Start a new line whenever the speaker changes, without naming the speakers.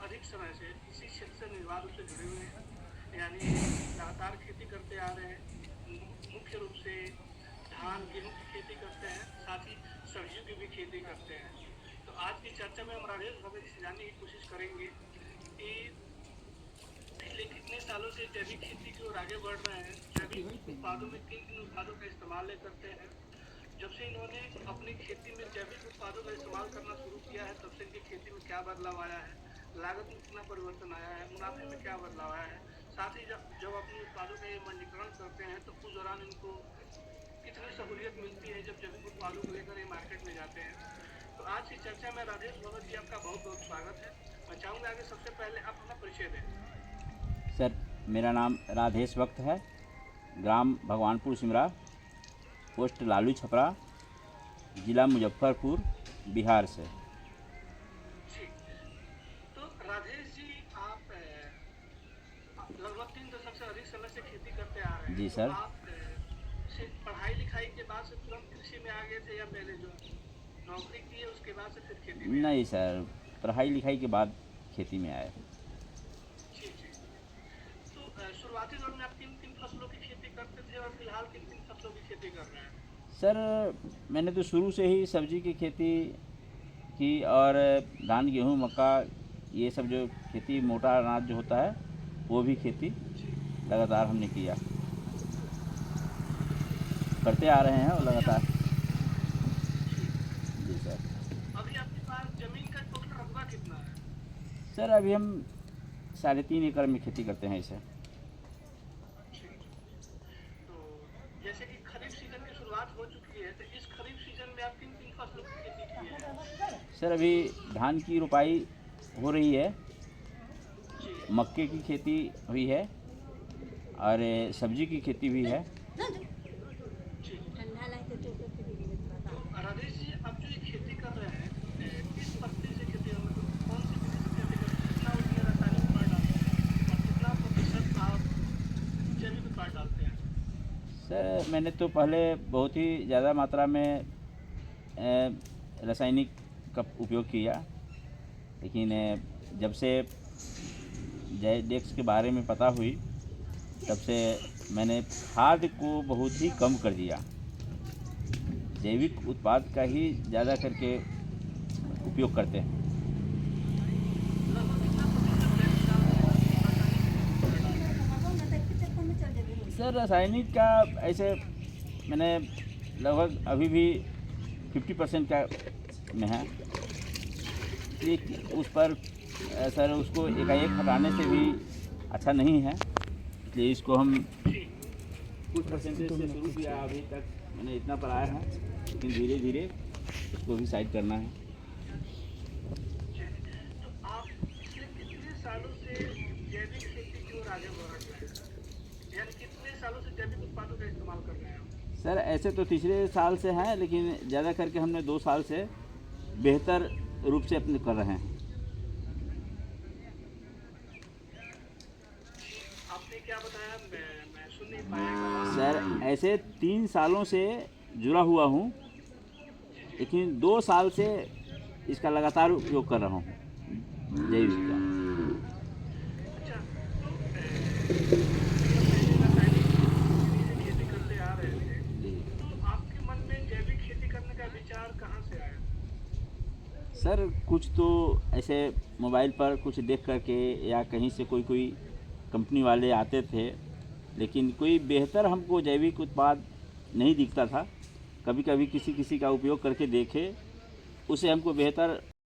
अधिक समय से इसी क्षेत्र से निर्बाध रूप से जुड़े हुए हैं, यानी लगातार खेती करते आ रहे हैं। मुख्य रूप से धान गेहूं की खेती करते हैं, साथ ही सब्जियों की भी खेती करते हैं। तो आज की चर्चा में हम राजेश भगत जी से जानने की कोशिश करेंगे कि पिछले कितने सालों से जैविक खेती की ओर आगे बढ़ रहे हैं, जैविक उत्पादों में किन किन उत्पादों का इस्तेमाल करते हैं। जब से इन्होंने अपनी खेती में जैविक उत्पादों का इस्तेमाल करना शुरू किया है, तब से इनकी खेती में क्या बदलाव आया है, लागत में कितना परिवर्तन आया है, मुनाफे में क्या बदलाव आया है। साथ ही जब अपने उत्पादों का ये मंडीकरण करते हैं तो उस दौरान इनको कितनी सहूलियत मिलती है जब जैविक उत्पादों को लेकर ये मार्केट में जाते हैं। तो आज की चर्चा में राजेश भगत जी आपका बहुत बहुत स्वागत है। मैं चाहूँगा आगे सबसे पहले आप अपना परिचय दें।
सर, मेरा नाम राधेश भक्त है, ग्राम भगवानपुर सिमरा, पोस्ट लालू छपरा, ज़िला मुजफ्फरपुर, बिहार से।
जी, तो राधेश जी आप लगभग 3 दशक से अधिक समय से खेती करते आ रहे हैं।
जी
तो
सर।
आप सिर्फ पढ़ाई लिखाई के बाद से तुरंत कृषि में आ गए थे, या पहले जो नौकरी की है उसके बाद से फिर खेती में आए?
नहीं सर, पढ़ाई लिखाई के बाद खेती में आए।
जी जी। तो शुरुआती दौर में आप किन किन फसलों की खेती करते थे, और फिलहाल किन किन फसलों की खेती कर रहे हैं?
सर, मैंने तो शुरू से ही सब्जी की खेती की, और धान गेहूँ मक्का ये सब जो खेती, मोटा अनाज जो होता है वो भी खेती
जी
लगातार हमने किया, करते आ रहे हैं और
अभी
लगातार।
आप जी
जी सर।
अभी आपके पास जमीन का टोटल रकबा कितना है?
सर, अभी हम 3.5 एकड़ में खेती करते हैं इसे।
जी, तो जैसे कि खरीफ सीजन की शुरुआत हो चुकी है, तो इस खरीफ सीजन में आप किन किन फसलों की खेती किए हैं?
सर, अभी धान की रोपाई हो रही है,
जी
मक्के की खेती हुई है, और सब्जी की खेती भी है।
जी। तो राजेश जी, आप जो ये खेती कर रहे हैं, किस पद्धति से खेती, मतलब कौन सी विधि से खेती करते हैं, कितना उसमें रासायनिक उपाय डालते हैं, और कितना प्रतिशत आप जैविक उत्पाद डालते हैं?
सर, मैंने तो पहले बहुत ही ज़्यादा मात्रा में रासायनिक का उपयोग किया, लेकिन
जी
जब से जैडेक्स के बारे में पता हुई, तब से मैंने खाद को बहुत ही कम कर दिया। जैविक उत्पाद का ही ज़्यादा करके उपयोग करते हैं।
लगभग कितना प्रतिशत जैविक डालते हैं और रासायनिक कितना प्रतिशत डालते हैं?
सर, रासायनिक का ऐसे मैंने लगभग अभी भी 50% का में है। ये उस पर सर, उसको एकाएक हटाने से भी अच्छा नहीं है, इसलिए इसको हम
जी
कुछ परसेंटेज से शुरू किया। अभी तक मैंने इतना पर आया है, लेकिन धीरे धीरे इसको भी साइड करना है।
जी। तो आप पिछले कितने सालों से जैविक खेती की ओर आगे बढ़ रहे हैं, यानी कितने सालों से जैविक उत्पादों का इस्तेमाल कर रहे हैं आप?
सर, ऐसे तो तीसरे साल से हैं, लेकिन ज़्यादा करके हमने 2 साल से बेहतर रूप से अपने कर रहे हैं।
जी, आपने क्या बताया, मैं सुन नहीं पाया, एक बार और
सर,
बताइए।
ऐसे 3 सालों से जुड़ा हुआ हूँ,
जी जी।
लेकिन 2 साल से इसका लगातार उपयोग कर रहा हूँ, जैविक का।
अच्छा, तो अभी आप पहले रासायनिक विधि से खेती करते आ रहे थे,
जी
तो आपके मन में जैविक खेती करने का विचार कहाँ से आया?
सर, कुछ तो ऐसे मोबाइल पर कुछ देख करके, या कहीं से कोई कोई कंपनी वाले आते थे, लेकिन कोई बेहतर हमको जैविक उत्पाद नहीं दिखता था। कभी कभी किसी किसी का उपयोग करके देखे, उसे हमको बेहतर